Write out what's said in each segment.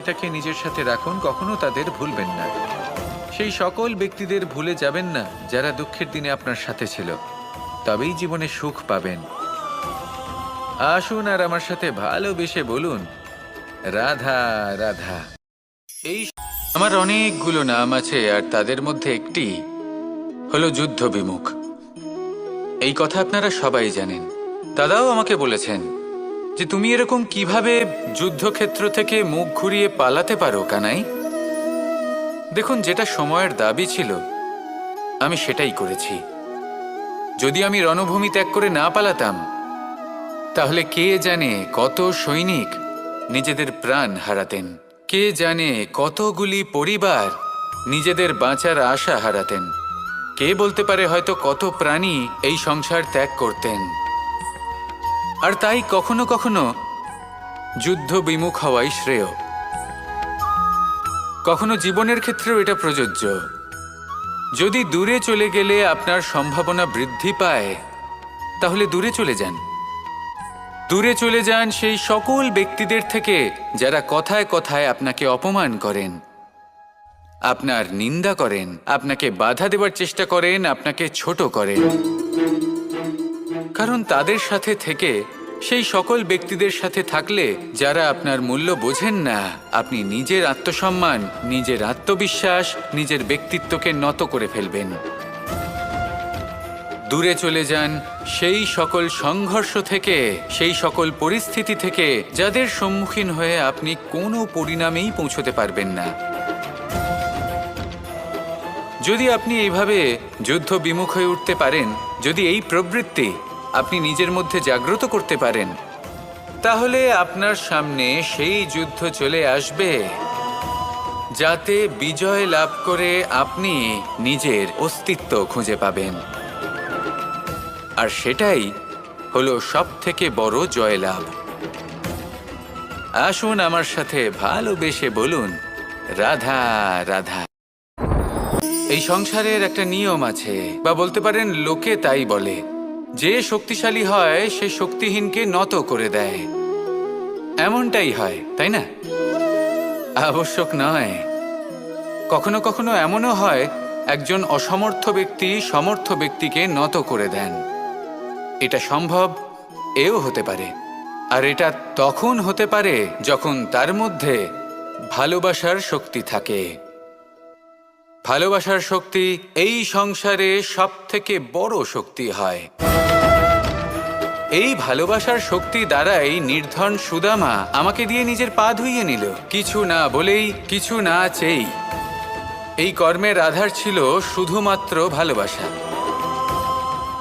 এটাকে নিজের সাথে রাখুন, কখনো তাদের ভুলবেন না। সেই সকল ব্যক্তিদের ভুলে যাবেন না যারা দুঃখের দিনে আপনার সাথে ছিল, তবেই জীবনে সুখ পাবেন। আসুন আর আমার সাথে ভালোবেসে বলুন, রাধা রাধা। এই আমার অনেকগুলো নাম আছে, আর তাদের মধ্যে একটি হলো যুদ্ধ বিমুখ। এই কথা আপনারা সবাই জানেন। দাদাও আমাকে বলেছেন যে তুমি এরকম কিভাবে যুদ্ধক্ষেত্র থেকে মুখ ঘুরিয়ে পালাতে পারো কানাই। দেখুন, যেটা সময়ের দাবি ছিল আমি সেটাই করেছি। যদি আমি রণভূমি ত্যাগ করে না পালাতাম, তাহলে কে জানে কত সৈনিক নিজেদের প্রাণ হারাতেন, কে জানে কতগুলি পরিবার নিজেদের বাঁচার আশা হারাতেন, কে বলতে পারে হয়তো কত প্রাণী এই সংসার ত্যাগ করতেন। আর তাই কখনো কখনো যুদ্ধ বিমুখ হওয়াই শ্রেয়। কখনো জীবনের ক্ষেত্রেও এটা প্রযোজ্য। যদি দূরে চলে গেলে আপনার সম্ভাবনা বৃদ্ধি পায়, তাহলে দূরে চলে যান। দূরে চলে যান সেই সকল ব্যক্তিদের থেকে যারা কথায় কথায় আপনাকে অপমান করেন, আপনার নিন্দা করেন, আপনাকে বাধা দেওয়ার চেষ্টা করেন, আপনাকে ছোট করেন। কারণ তাদের সাথে থেকে, সেই সকল ব্যক্তিদের সাথে থাকলে যারা আপনার মূল্য বোঝেন না, আপনি নিজের আত্মসম্মান, নিজের আত্মবিশ্বাস, নিজের ব্যক্তিত্বকে নত করে ফেলবেন। দূরে চলে যান সেই সকল সংঘর্ষ থেকে, সেই সকল পরিস্থিতি থেকে যাদের সম্মুখীন হয়ে আপনি কোনো পরিণামেই পৌঁছতে পারবেন না। যদি আপনি এইভাবে যুদ্ধ বিমুখ হয়ে উঠতে পারেন, যদি এই প্রবৃত্তি আপনি নিজের মধ্যে জাগ্রত করতে পারেন, তাহলে আপনার সামনে সেই যুদ্ধ চলে আসবে যাতে বিজয় লাভ করে আপনি নিজের অস্তিত্ব খুঁজে পাবেন। আর সেটাই হলো সবথেকে বড় জয়লাভ। আসুন আমার সাথে ভালোবেসে বলুন, রাধা রাধা। এই সংসারের একটা নিয়ম আছে, বা বলতে পারেন লোকে তাই বলে, যে শক্তিশালী হয় সে শক্তিহীনকে নত করে দেয়। এমনটাই হয়, তাই না? আবশ্যক নয়। কখনো কখনো এমনও হয় একজন অসমর্থ ব্যক্তি সমর্থ ব্যক্তিকে নত করে দেন। এটা সম্ভব, এও হতে পারে। আর এটা তখন হতে পারে যখন তার মধ্যে ভালোবাসার শক্তি থাকে। ভালোবাসার শক্তি এই সংসারে সবথেকে বড় শক্তি হয়। এই ভালোবাসার শক্তি দ্বারাই নির্ধন সুদামা আমাকে দিয়ে নিজের পা ধুইয়ে নিল, কিছু না বলেই, কিছু না চেয়েই। এই কর্মের আধার ছিল শুধুমাত্র ভালোবাসা।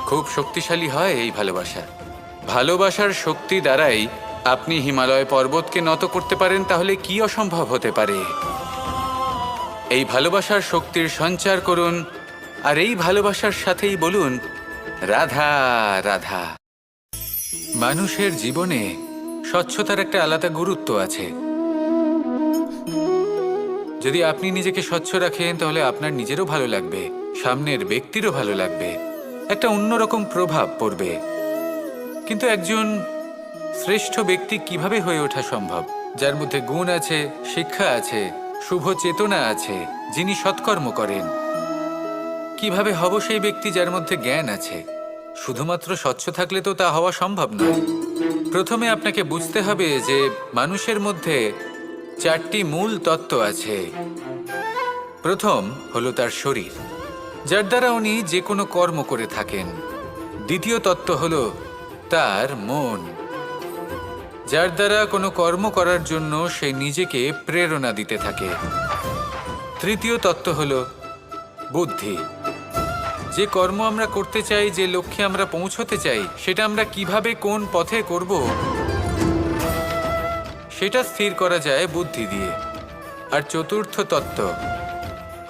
খুব শক্তিশালী হয় এই ভালোবাসা। ভালোবাসার শক্তি দ্বারাই আপনি হিমালয় পর্বতকে নত করতে পারেন, তাহলে কি অসম্ভব হতে পারে? এই ভালোবাসার শক্তির সঞ্চার করুন, আর এই ভালোবাসার সাথেই বলুন, রাধা রাধা। মানুষের জীবনে স্বচ্ছতার একটা আলাদা গুরুত্ব আছে। যদি আপনি নিজেকে স্বচ্ছ রাখেন, তাহলে আপনার নিজেরও ভালো লাগবে, সামনের ব্যক্তিরও ভালো লাগবে, একটা অন্যরকম প্রভাব পড়বে। কিন্তু একজন শ্রেষ্ঠ ব্যক্তি কিভাবে হয়ে ওঠা সম্ভব? যার মধ্যে গুণ আছে, শিক্ষা আছে, শুভ চেতনা আছে, যিনি সৎকর্ম করেন। কিভাবে হব সেই ব্যক্তি যার মধ্যে জ্ঞান আছে? শুধুমাত্র স্বচ্ছ থাকলে তো তা হওয়া সম্ভব নয়। প্রথমে আপনাকে বুঝতে হবে যে মানুষের মধ্যে 4টি মূল তত্ত্ব আছে। প্রথম হলো তার শরীর, যার দ্বারা উনি যে কোনো কর্ম করে থাকেন। দ্বিতীয় তত্ত্ব হলো তার মন, যার দ্বারা কোনো কর্ম করার জন্য সে নিজেকে প্রেরণা দিতে থাকে। তৃতীয় তত্ত্ব হলো বুদ্ধি, যে কর্ম আমরা করতে চাই, যে লক্ষ্যে আমরা পৌঁছতে চাই, সেটা আমরা কিভাবে কোন পথে করব সেটা স্থির করা যায় বুদ্ধি দিয়ে। আর চতুর্থ তত্ত্ব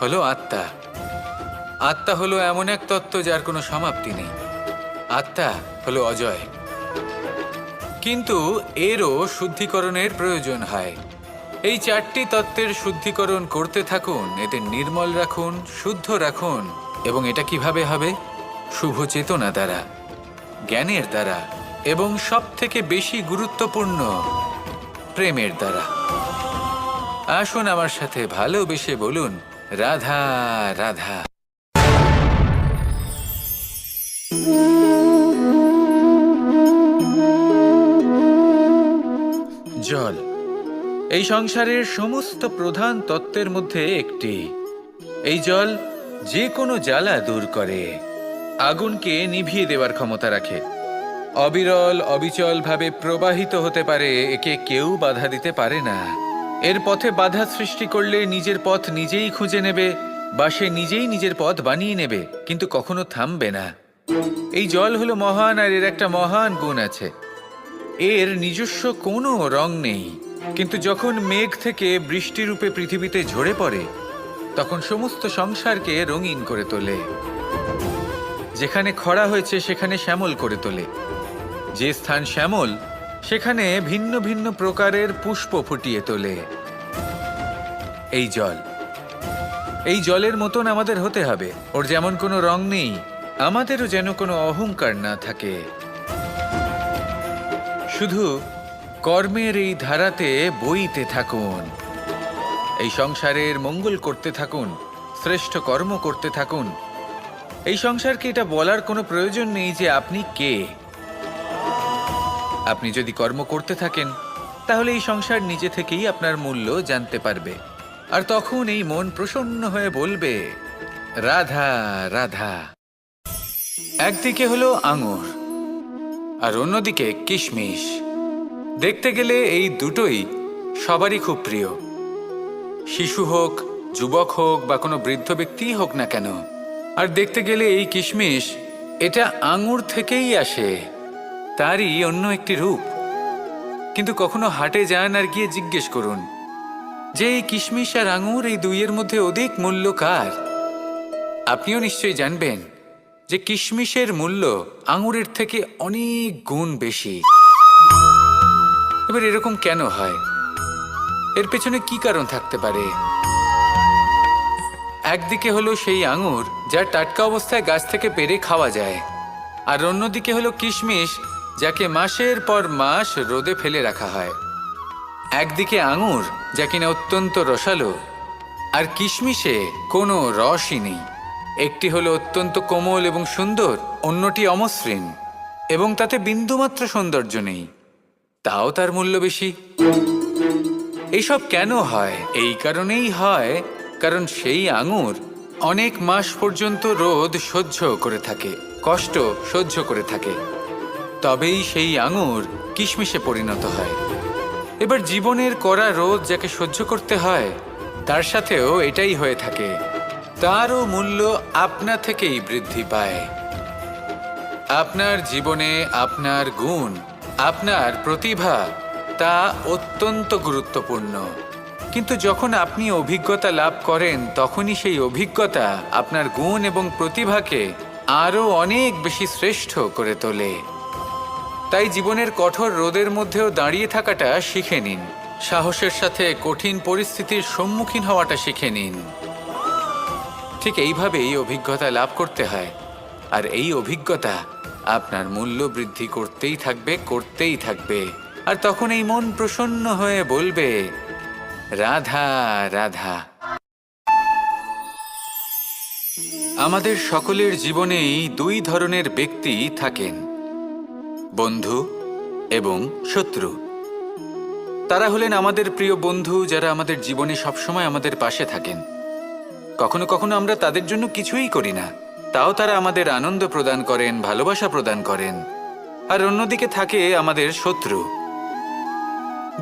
হলো আত্মা। আত্মা হলো এমন এক তত্ত্ব যার কোনো সমাপ্তি নেই। আত্মা হলো অজয়। কিন্তু এরও শুদ্ধিকরণের প্রয়োজন হয়। এই 4টি তত্ত্বের শুদ্ধিকরণ করতে থাকুন, এদের নির্মল রাখুন, শুদ্ধ রাখুন। এবং এটা কিভাবে হবে? শুভ চেতনা দ্বারা, জ্ঞানের দ্বারা, এবং সবথেকে বেশি গুরুত্বপূর্ণ প্রেমের দ্বারা। আসুন আমার সাথে ভালোবেসে বলুন, রাধা রাধা। জল এই সংসারের সমস্ত প্রধান তত্ত্বের মধ্যে একটি। এই জল যে কোনো জ্বালা দূর করে, আগুনকে নিভিয়ে দেওয়ার ক্ষমতা রাখে, অবিরল অবিচল ভাবে প্রবাহিত হতে পারে, একে কেউ বাধা দিতে পারে না। এর পথে বাধা সৃষ্টি করলে নিজের পথ নিজেই খুঁজে নেবে বা সে নিজেই নিজের পথ বানিয়ে নেবে, কিন্তু কখনো থামবে না। এই জল হলো মহান, আর এর একটা মহান গুণ আছে, এর নিজস্ব কোনো রং নেই। কিন্তু যখন মেঘ থেকে বৃষ্টিরূপে পৃথিবীতে ঝরে পড়ে, তখন সমস্ত সংসারকে রঙিন করে তোলে। যেখানে খরা হয়েছে সেখানে শ্যামল করে তোলে, যে স্থান শ্যামল সেখানে ভিন্ন ভিন্ন প্রকারের পুষ্প ফুটিয়ে তোলে। এই জল, এই জলের মতন আমাদের হতে হবে। ওর যেমন কোনো রং নেই, আমাদেরও যেন কোনো অহংকার না থাকে। শুধু কর্মের এই ধারাতে বইতে থাকুন, এই সংসারের মঙ্গল করতে থাকুন, শ্রেষ্ঠ কর্ম করতে থাকুন। এই সংসারকে এটা বলার কোনো প্রয়োজন নেই যে আপনি কে। আপনি যদি কর্ম করতে থাকেন, তাহলে এই সংসার নিজে থেকেই আপনার মূল্য জানতে পারবে, আর তখন এই মন প্রসন্ন হয়ে বলবে, রাধা রাধা। একদিকে হলো আঙুর আর অন্যদিকে কিশমিশ। দেখতে গেলে এই দুটোই সবারই খুব প্রিয়, শিশু হোক, যুবক হোক বা কোনো বৃদ্ধ ব্যক্তিই হোক না কেন। আর দেখতে গেলে এই কিশমিশ, এটা আঙুর থেকেই আসে, তারই অন্য একটি রূপ। কিন্তু কখনো হাটে যান আর গিয়ে জিজ্ঞেস করুন যে এই কিশমিশ আর আঙুর, এই দুইয়ের মধ্যে অধিক মূল্য কার? আপনিও নিশ্চয়ই জানবেন যে কিশমিশের মূল্য আঙুরের থেকে অনেক গুণ বেশি। এবার এরকম কেন হয়? এর পেছনে কি কারণ থাকতে পারে? একদিকে হলো সেই আঙুর যা টাটকা অবস্থায় গাছ থেকে পেড়ে খাওয়া যায়, আর অন্যদিকে হলো কিশমিশ যাকে মাসের পর মাস রোদে ফেলে রাখা হয়। একদিকে আঙুর যা কিনা অত্যন্ত রসালো, আর কিশমিশে কোনো রসই নেই। একটি হলো অত্যন্ত কোমল এবং সুন্দর, অন্যটি অমসৃণ এবং তাতে বিন্দুমাত্র সৌন্দর্য নেই, তাও তার মূল্য বেশি। এইসব কেন হয়? এই কারণেই হয় কারণ সেই আঙুর অনেক মাস পর্যন্ত রোদ সহ্য করে থাকে, কষ্ট সহ্য করে থাকে, তবেই সেই আঙুর কিশমিশে পরিণত হয়। এবার জীবনের কড়া রোদ যাকে সহ্য করতে হয়, তার সাথেও এটাই হয়ে থাকে, তারও মূল্য আপনা থেকেই বৃদ্ধি পায়। আপনার জীবনে আপনার গুণ, আপনার প্রতিভা, তা অত্যন্ত গুরুত্বপূর্ণ। কিন্তু যখন আপনি অভিজ্ঞতা লাভ করেন, তখনই সেই অভিজ্ঞতা আপনার গুণ এবং প্রতিভাকে আরও অনেক বেশি শ্রেষ্ঠ করে তোলে। তাই জীবনের কঠোর রোদের মধ্যেও দাঁড়িয়ে থাকাটা শিখে নিন, সাহসের সাথে কঠিন পরিস্থিতির সম্মুখীন হওয়াটা শিখে নিন। ঠিক এইভাবেই অভিজ্ঞতা লাভ করতে হয়, আর এই অভিজ্ঞতা আপনার মূল্য বৃদ্ধি করতেই থাকবে, করতেই থাকবে। আর তখন এই মন প্রসন্ন হয়ে বলবে, রাধা রাধা। আমাদের সকলের জীবনেই দুই ধরনের ব্যক্তি থাকেন, বন্ধু এবং শত্রু। তারা হলেন আমাদের প্রিয় বন্ধু, যারা আমাদের জীবনে সবসময় আমাদের পাশে থাকেন। কখনো কখনো আমরা তাদের জন্য কিছুই করি না, তাও তারা আমাদের আনন্দ প্রদান করেন, ভালোবাসা প্রদান করেন। আর অন্যদিকে থাকে আমাদের শত্রু।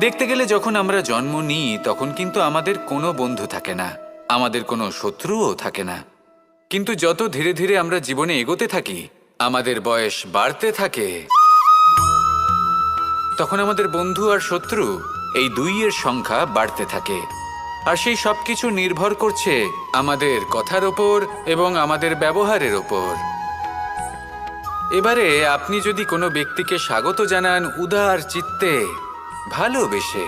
দেখতে গেলে যখন আমরা জন্ম নিই, তখন কিন্তু আমাদের কোনো বন্ধু থাকে না, আমাদের কোনো শত্রুও থাকে না। কিন্তু যত ধীরে ধীরে আমরা জীবনে এগোতে থাকি, আমাদের বয়স বাড়তে থাকে, তখন আমাদের বন্ধু আর শত্রু এই দুইয়ের সংখ্যা বাড়তে থাকে। আর সেই সব কিছু নির্ভর করছে আমাদের কথার ওপর এবং আমাদের ব্যবহারের ওপর। এবারে আপনি যদি কোনো ব্যক্তিকে স্বাগত জানান উদার চিত্তে, ভালোবেসে,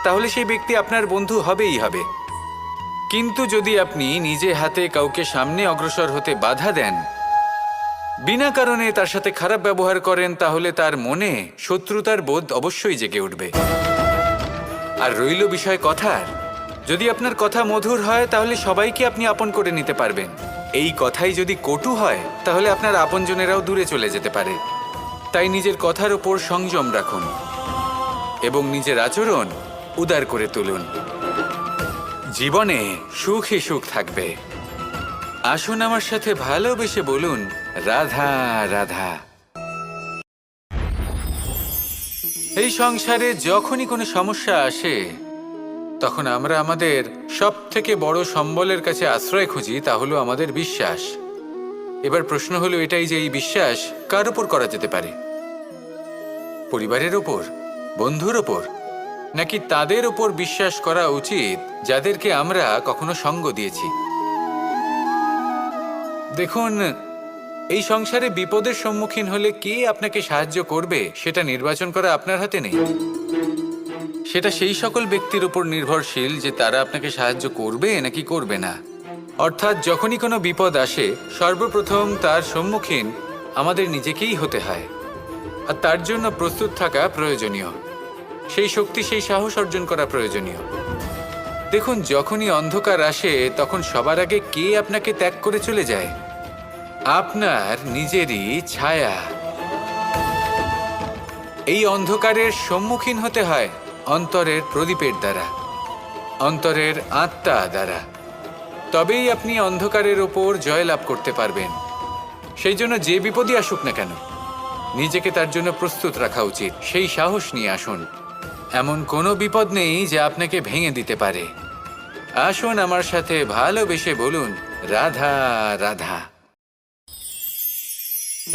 তাহলে সেই ব্যক্তি আপনার বন্ধু হবেই হবে। কিন্তু যদি আপনি নিজে হাতে কাউকে সামনে অগ্রসর হতে বাধা দেন, বিনা কারণে তার সাথে খারাপ ব্যবহার করেন, তাহলে তার মনে শত্রুতার বোধ অবশ্যই জেগে উঠবে। আর রইল বিষয় কথার, যদি আপনার কথা মধুর হয় তাহলে সবাইকে আপনি আপন করে নিতে পারবেন। এই কথাই যদি কটু হয় তাহলে আপনার আপনজনেরাও দূরে চলে যেতে পারে। তাই নিজের কথার উপর সংযম রাখুন এবং নিজের আচরণ উদার করে তুলুন। জীবনে সুখই সুখ থাকবে। আসুন আমার সাথে ভালোবেসে বলুন, রাধা রাধা। এই সংসারে যখনই কোনো সমস্যা আসে তখন আমরা আমাদের সবথেকে বড় সম্বলের কাছে আশ্রয় খুঁজি, তা হলো আমাদের বিশ্বাস। এবার প্রশ্ন হলো এটাই যে এই বিশ্বাস কার উপর করা যেতে পারে? পরিবারের ওপর, বন্ধুর ওপর, নাকি তাদের ওপর বিশ্বাস করা উচিত যাদেরকে আমরা কখনো সঙ্গ দিয়েছি? দেখুন, এই সংসারে বিপদের সম্মুখীন হলে কে আপনাকে সাহায্য করবে সেটা নির্বাচন করা আপনার হাতে নেই। সেটা সেই সকল ব্যক্তির উপর নির্ভরশীল যে তারা আপনাকে সাহায্য করবে নাকি করবে না। অর্থাৎ যখনই কোনো বিপদ আসে সর্বপ্রথম তার সম্মুখীন আমাদের নিজেকেই হতে হয়, আর তার জন্য প্রস্তুত থাকা প্রয়োজনীয়। সেই শক্তি, সেই সাহস অর্জন করা প্রয়োজনীয়। দেখুন, যখনই অন্ধকার আসে তখন সবার আগে কে আপনাকে ত্যাগ করে চলে যায়? আপনার নিজেরই ছায়া। এই অন্ধকারের সম্মুখীন হতে হয় অন্তরের প্রদীপের দ্বারা, অন্তরের আত্মা দ্বারা। তবেই আপনি অন্ধকারের ওপর জয়লাভ করতে পারবেন। সেই জন্য যে বিপদই আসুক না কেন নিজেকে তার জন্য প্রস্তুত রাখা উচিত। সেই সাহস নিয়ে আসুন। এমন কোনো বিপদ নেই যা আপনাকে ভেঙে দিতে পারে। আসুন আমার সাথে ভালোবেসে বলুন, রাধা রাধা।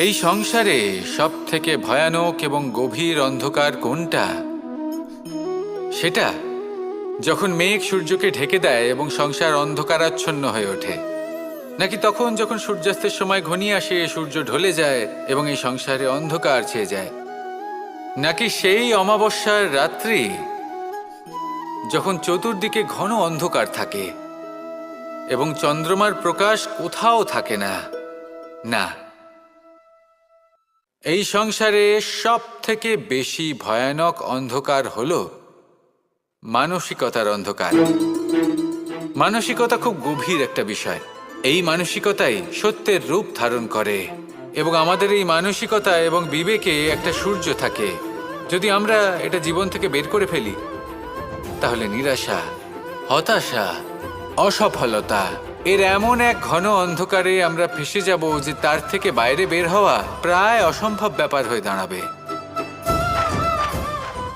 এই সংসারে সব থেকে ভয়ানক এবং গভীর অন্ধকার কোনটা? সেটা যখন মেঘ সূর্যকে ঢেকে দেয় এবং সংসার অন্ধকারাচ্ছন্ন হয়ে ওঠে, নাকি তখন যখন সূর্যাস্তের সময় ঘনিয়ে আসে, সূর্য ঢলে যায় এবং এই সংসারে অন্ধকার ছেয়ে যায়, নাকি সেই অমাবস্যার রাত্রি যখন চতুর্দিকে ঘন অন্ধকার থাকে এবং চন্দ্রমার প্রকাশ কোথাও থাকে না? না, এই সংসারে সব থেকে বেশি ভয়ানক অন্ধকার হলো মানসিকতার অন্ধকার। মানসিকতা খুব গভীর একটা বিষয়। এই মানসিকতাই সত্যের রূপ ধারণ করে এবং আমাদের এই মানসিকতা এবং বিবেকে একটা সূর্য থাকে। যদি আমরা এটা জীবন থেকে বের করে ফেলি তাহলে নিরাশা, হতাশা, অসফলতা এর এমন এক ঘন অন্ধকারে আমরা ফেসে যাব যে তার থেকে বাইরে বের হওয়া প্রায় অসম্ভব ব্যাপার হয়ে দাঁড়াবে।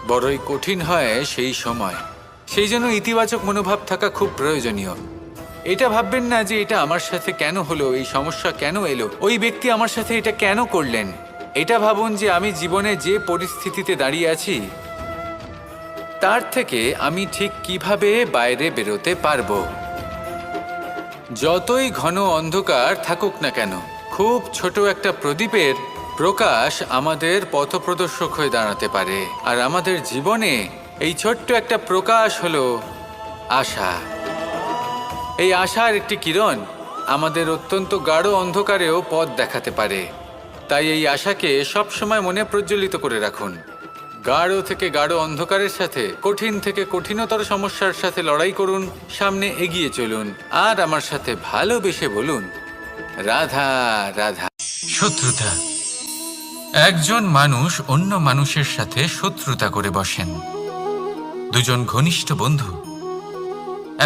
বড়ই কঠিন হয় সেই সময়। সেই জন্য ইতিবাচক মনোভাব থাকা খুব প্রয়োজনীয়। এটা ভাববেন না যে এটা আমার সাথে কেন হলো, এই সমস্যা কেন এলো, ওই ব্যক্তি আমার সাথে এটা কেন করলেন। এটা ভাবুন যে আমি জীবনে যে পরিস্থিতিতে দাঁড়িয়ে আছি তার থেকে আমি ঠিক কিভাবে বাইরে বেরোতে পারবো। যতই ঘন অন্ধকার থাকুক না কেন, খুব ছোট একটা প্রদীপের প্রকাশ আমাদের পথপ্রদর্শক হয়ে দাঁড়াতে পারে। আর আমাদের জীবনে এই ছোট্ট একটা প্রকাশ হলো আশা। এই আশার একটি কিরণ আমাদের অত্যন্ত গাঢ় অন্ধকারেও পথ দেখাতে পারে। তাই এই আশাকে সবসময় মনে প্রজ্বলিত করে রাখুন। গাঢ় থেকে গাঢ় অন্ধকারের সাথে, কঠিন থেকে কঠিনতর সমস্যার সাথে লড়াই করুন, সামনে এগিয়ে চলুন, আর আমার সাথে ভালোবেসে বলুন, রাধা রাধা। শত্রুতা। একজন মানুষ অন্য মানুষের সাথে শত্রুতা করে বসেন। দুজন ঘনিষ্ঠ বন্ধু,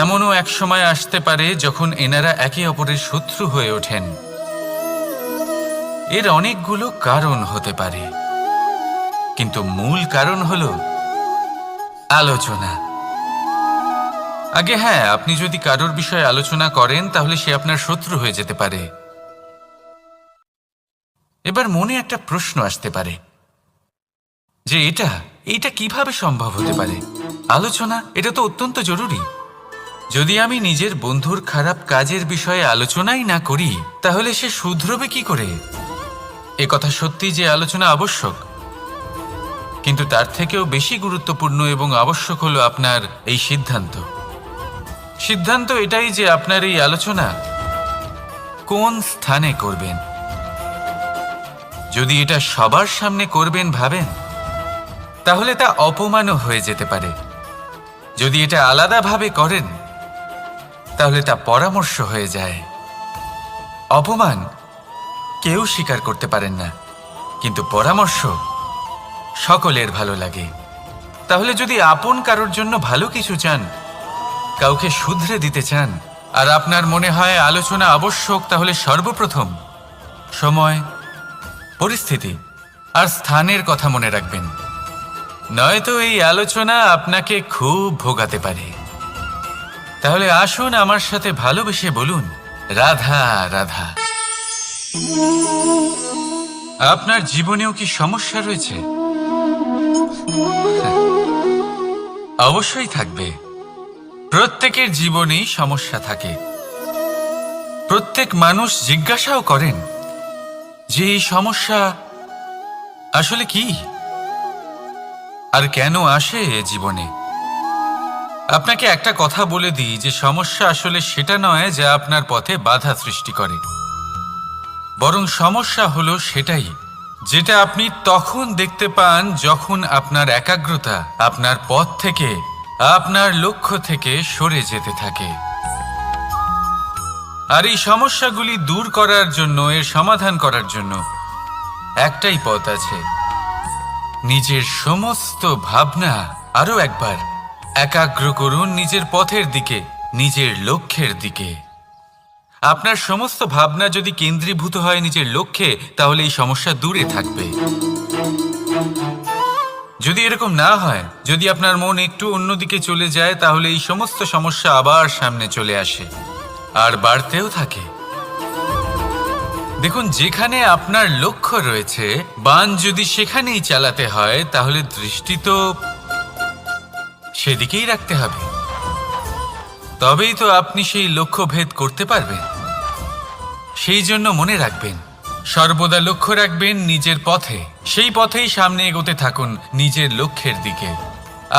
এমনও এক সময় আসতে পারে যখন এনারা একে অপরের শত্রু হয়ে ওঠেন। এর অনেকগুলো কারণ হতে পারে, কিন্তু মূল কারণ হলো আলোচনা। আগে হ্যাঁ, আপনি যদি কারোর বিষয়ে আলোচনা করেন তাহলে সে আপনার শত্রু হয়ে যেতে পারে। এবার মনে একটা প্রশ্ন আসতে পারে যে এটা কিভাবে সম্ভব হতে পারে? আলোচনা, এটা তো অত্যন্ত জরুরি। যদি আমি নিজের বন্ধুর খারাপ কাজের বিষয়ে আলোচনাই না করি তাহলে সে শুধরবে কি করে? এ কথা সত্যি যে আলোচনা আবশ্যক, কিন্তু তার থেকেও বেশি গুরুত্বপূর্ণ এবং আবশ্যক হলো আপনার এই সিদ্ধান্ত। সিদ্ধান্ত এটাই যে আপনার এই আলোচনা কোন স্থানে করবেন। যদি এটা সবার সামনে করবেন ভাবেন, তাহলে তা অপমানও হয়ে যেতে পারে। যদি এটা আলাদাভাবে করেন তাহলে তা পরামর্শ হয়ে যায়। অপমান কেউ স্বীকার করতে পারেন না, কিন্তু পরামর্শ সকলের ভালো লাগে। তাহলে যদি আপন কারোর জন্য ভালো কিছু চান, কাউকে শুধরে দিতে চান, আর আপনার মনে হয় আলোচনা আবশ্যক, তাহলে সর্বপ্রথম সময়, পরিস্থিতি আর স্থানের কথা মনে রাখবেন। নয়তো এই আলোচনা আপনাকে খুব ভোগাতে পারে। তাহলে আসুন আমার সাথে ভালোবেসে বলুন, রাধা রাধা। আপনার জীবনেও কি সমস্যা রয়েছে? অবশ্যই থাকবে। প্রত্যেকের জীবনেই সমস্যা থাকে। প্রত্যেক মানুষ জিজ্ঞাসাও করেন যে এই সমস্যা আসলে কি আর কেন আসে এ জীবনে। আপনাকে একটা কথা বলে দিই যে সমস্যা আসলে সেটা নয় যা আপনার পথে বাধা সৃষ্টি করে, বরং সমস্যা হলো সেটাই যেটা আপনি তখন দেখতে পান যখন আপনার একাগ্রতা আপনার পথ থেকে, আপনার লক্ষ্য থেকে সরে যেতে থাকে। আর এই সমস্যাগুলি দূর করার জন্য, এর সমাধান করার জন্য একটাই পথ আছে। নিজের সমস্ত ভাবনা আরো একবার একাগ্র করুন নিজের পথের দিকে, নিজের লক্ষ্যের দিকে। আপনার সমস্ত ভাবনা যদি কেন্দ্রীভূত হয় নিজের লক্ষ্যে, তাহলে এই সমস্যা দূরে থাকবে। যদি এরকম না হয়, যদি আপনার মন একটু অন্যদিকে চলে যায়, তাহলে এই সমস্ত সমস্যা আবার সামনে চলে আসে আর বাড়তেও থাকে। দেখুন, যেখানে আপনার লক্ষ্য রয়েছে, বাণ যদি সেখানেই চালাতে হয়, তাহলে দৃষ্টি তো সেদিকেই রাখতে হবে। তবেই তো আপনি সেই লক্ষ্য ভেদ করতে পারবেন। সেই জন্য মনে রাখবেন, সর্বদা লক্ষ্য রাখবেন নিজের পথে, সেই পথেই সামনে এগোতে থাকুন নিজের লক্ষ্যের দিকে।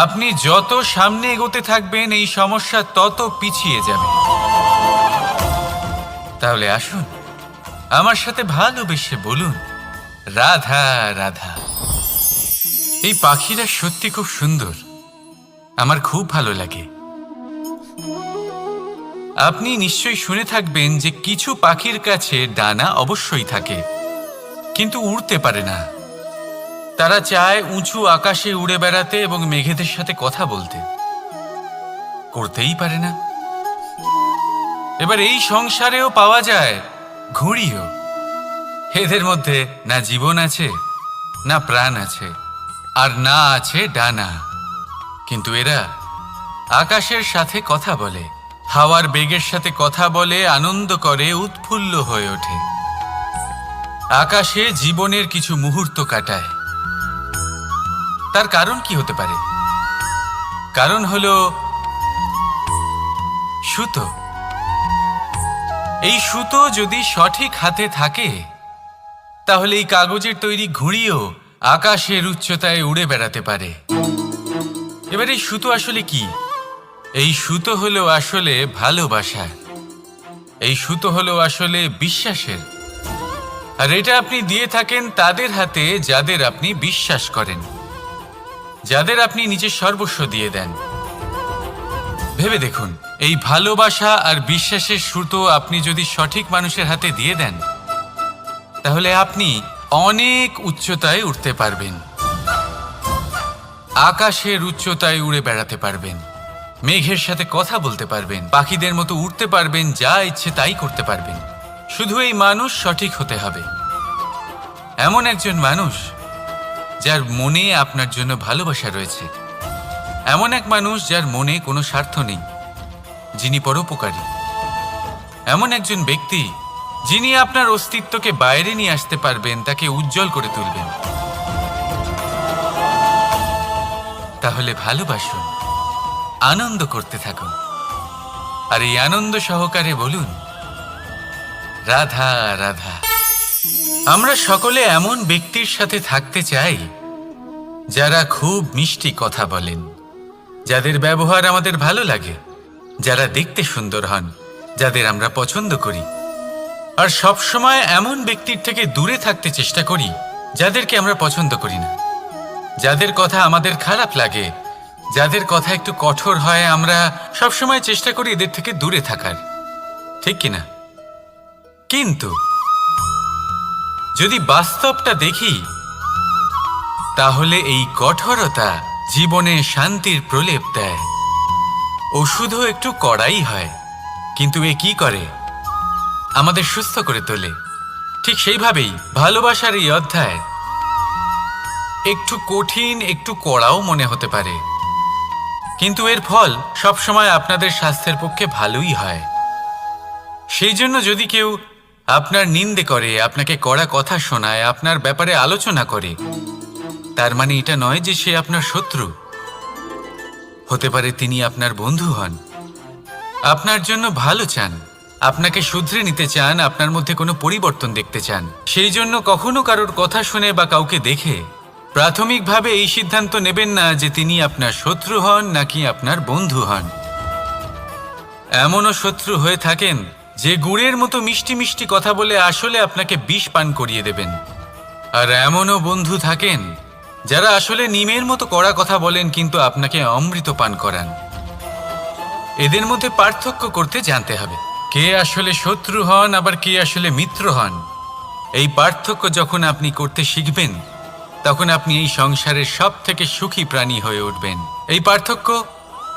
আপনি যত সামনে এগোতে থাকবেন, এই সমস্যা তত পিছিয়ে যাবে। তাহলে আসুন আমার সাথে ভালোবেসে বলুন, রাধা রাধা। এই পাখিরা সত্যি খুব সুন্দর, আমার খুব ভালো লাগে। আপনি নিশ্চয়ই শুনে থাকবেন যে কিছু পাখির কাছে ডানা অবশ্যই থাকে, কিন্তু উড়তে পারে না। তারা চায় উঁচু আকাশে উড়ে বেড়াতে এবং মেঘেদের সাথে কথা বলতে, করতেই পারে না। এবার এই সংসারেও পাওয়া যায় ঘুড়িও। এদের মধ্যে না জীবন আছে, না প্রাণ আছে, আর না আছে ডানা, কিন্তু এরা আকাশের সাথে কথা বলে, হাওয়ার বেগের সাথে কথা বলে, আনন্দ করে, উৎফুল্ল হয়ে ওঠে। আকাশে জীবনের কিছু মুহূর্ত কাটায়। তার কারণ কি হতে পারে? কারণ হলো সুতো। এই সুতো যদি সঠিক হাতে থাকে, তাহলে এই কাগজের তৈরি ঘুড়িও আকাশের উচ্চতায় উড়ে বেড়াতে পারে। এবার এই সুতো আসলে কি? এই সুতো হলো আসলে ভালোবাসা। এই সুতো হলো আসলে বিশ্বাসের। আর এটা আপনি দিয়ে থাকেন তাদের হাতে যাদের আপনি বিশ্বাস করেন, যাদের আপনি নিজের সর্বস্ব দিয়ে দেন। ভেবে দেখুন, এই ভালোবাসা আর বিশ্বাসের সুতো আপনি যদি সঠিক মানুষের হাতে দিয়ে দেন, তাহলে আপনি অনেক উচ্চতায় উঠতে পারবেন, আকাশের উচ্চতায় উড়ে বেড়াতে পারবেন, মেঘের সাথে কথা বলতে পারবেন, পাখিদের মতো উড়তে পারবেন, যা ইচ্ছে তাই করতে পারবেন। শুধু এই মানুষ সঠিক হতে হবে, এমন একজন মানুষ যার মনে আপনার জন্য ভালোবাসা রয়েছে, এমন এক মানুষ যার মনে কোনো স্বার্থ নেই, যিনি পরোপকারী, এমন একজন ব্যক্তি যিনি আপনার অস্তিত্বকে বাইরে নিয়ে আসতে পারবেন, তাকে উজ্জ্বল করে তুলবেন। তাহলে ভালোবাসুন, আনন্দ করতে থাকুন, আর এই আনন্দ সহকারে বলুন, রাধা রাধা। আমরা সকলে এমন ব্যক্তির সাথে থাকতে চাই যারা খুব মিষ্টি কথা বলেন, যাদের ব্যবহার আমাদের ভালো লাগে, যারা দেখতে সুন্দর হন, যাদের আমরা পছন্দ করি। আর সবসময় এমন ব্যক্তির থেকে দূরে থাকতে চেষ্টা করি যাদেরকে আমরা পছন্দ করি না, যাদের কথা আমাদের খারাপ লাগে, যাদের কথা একটু কঠোর হয় আমরা সবসময় চেষ্টা করি এদের থেকে দূরে থাকার, ঠিক কিনা? কিন্তু যদি বাস্তবটা দেখি তাহলে এই কঠোরতা জীবনে শান্তির প্রলেপ দেয়। ওষুধও একটু কড়াই হয়, কিন্তু এ কি করে? আমাদের সুস্থ করে তোলে। ঠিক সেইভাবেই ভালোবাসার এই অধ্যায় একটু কঠিন, একটু কড়াও মনে হতে পারে, কিন্তু এর ফল সবসময় আপনাদের স্বাস্থ্যের পক্ষে ভালোই হয়। সেই জন্য যদি কেউ আপনার নিন্দে করে, আপনাকে কড়া কথা শোনায়, আপনার ব্যাপারে আলোচনা করে, তার মানে এটা নয় যে সে আপনার শত্রু। হতে পারে তিনি আপনার বন্ধু হন, আপনার জন্য ভালো চান, আপনাকে শুধরে নিতে চান, আপনার মধ্যে কোনো পরিবর্তন দেখতে চান। সেই জন্য কখনো কারোর কথা শুনে বা কাউকে দেখে প্রাথমিকভাবে এই সিদ্ধান্ত নেবেন না যে তিনি আপনার শত্রু হন নাকি আপনার বন্ধু হন। এমনও শত্রু হয়ে থাকেন যে গুড়ের মতো মিষ্টি মিষ্টি কথা বলে আসলে আপনাকে বিষ পান করিয়ে দেবেন। আর এমনও বন্ধু থাকেন যারা আসলে নিমের মতো কড়া কথা বলেন কিন্তু আপনাকে অমৃত পান করান। এদের মধ্যে পার্থক্য করতে জানতে হবে, কে আসলে শত্রু হন আবার কে আসলে মিত্র হন। এই পার্থক্য যখন আপনি করতে শিখবেন তখন আপনি এই সংসারের সব থেকে সুখী প্রাণী হয়ে উঠবেন। এই পার্থক্য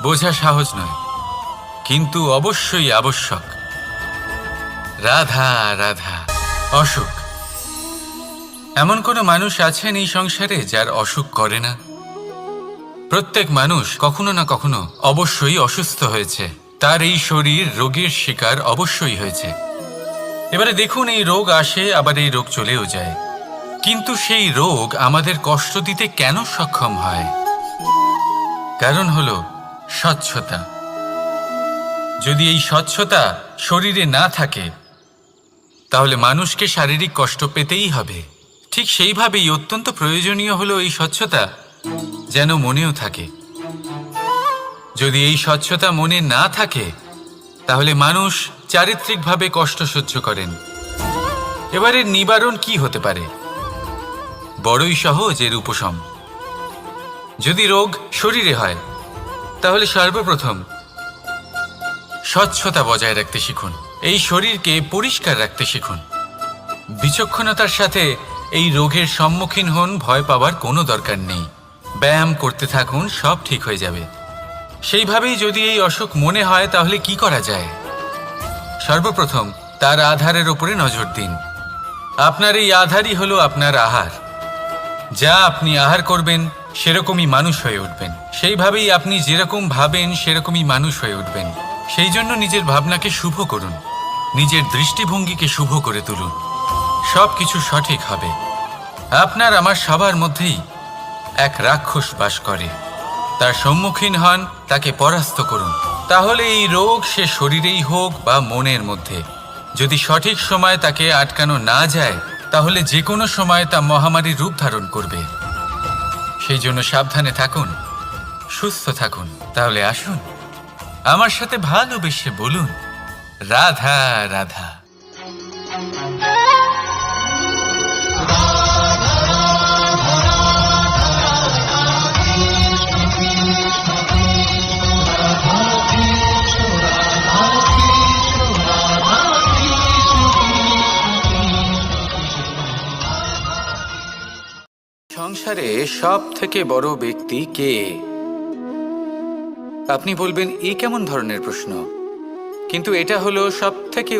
বোঝা সহজ নয়, কিন্তু অবশ্যই আবশ্যক। রাধা রাধা। অসুখ। এমন কোনো মানুষ আছেন এই সংসারে যার অসুখ করে না? প্রত্যেক মানুষ কখনো না কখনো অবশ্যই অসুস্থ হয়েছে, তার এই শরীর রোগের শিকার অবশ্যই হয়েছে। এবারে দেখুন, এই রোগ আসে আবার এই রোগ চলেও যায়, কিন্তু সেই রোগ আমাদের কষ্ট দিতে কেন সক্ষম হয়? কারণ হলো স্বচ্ছতা। যদি এই স্বচ্ছতা শরীরে না থাকে তাহলে মানুষকে শারীরিক কষ্ট পেতেই হবে। ঠিক সেইভাবেই অত্যন্ত প্রয়োজনীয় হলো এই স্বচ্ছতা যেন মনেও থাকে। যদি এই স্বচ্ছতা মনে না থাকে তাহলে মানুষ চারিত্রিকভাবে কষ্ট সহ্য করেন। এবারে নিবারণ কি হতে পারে? বড়ই সহজ এর উপশম। যদি রোগ শরীরে হয় তাহলে সর্বপ্রথম স্বচ্ছতা বজায় রাখতে শিখুন, এই শরীরকে পরিষ্কার রাখতে শিখুন। বিচক্ষণতার সাথে এই রোগের সম্মুখীন হন, ভয় পাওয়ার কোনো দরকার নেই। ব্যায়াম করতে থাকুন, সব ঠিক হয়ে যাবে। সেইভাবেই যদি এই অসুখ মনে হয় তাহলে কি করা যায়? সর্বপ্রথম তার আধারের উপরে নজর দিন। আপনার এই আধারই হলো আপনার আহার। যা আপনি আহার করবেন সেরকমই মানুষ হয়ে উঠবেন। সেইভাবেই আপনি যেরকম ভাবেন সেরকমই মানুষ হয়ে উঠবেন। সেই জন্য নিজের ভাবনাকে শুভ করুন, নিজের দৃষ্টিভঙ্গিকে শুভ করে তুলুন, সব কিছু সঠিক হবে। আপনার আমার সবার মধ্যেই এক রাক্ষস বাস করে, তার সম্মুখীন হন, তাকে পরাস্ত করুন। তাহলে এই রোগ সে শরীরেই হোক বা মনের মধ্যে, যদি সঠিক সময় তাকে আটকানো না যায় তাহলে যে কোনো সময় তা মহামারীর রূপ ধারণ করবে। সেই জন্য সাবধানে থাকুন, সুস্থ থাকুন। তাহলে আসুন আমার সাথে ভালোবেসে বলুন, রাধা রাধা। সংসারে সব থেকে বড় ব্যক্তি কে? আপনি বলবেন, এ কেমন ধরনের প্রশ্ন? কিন্তু এটা হলো সব থেকে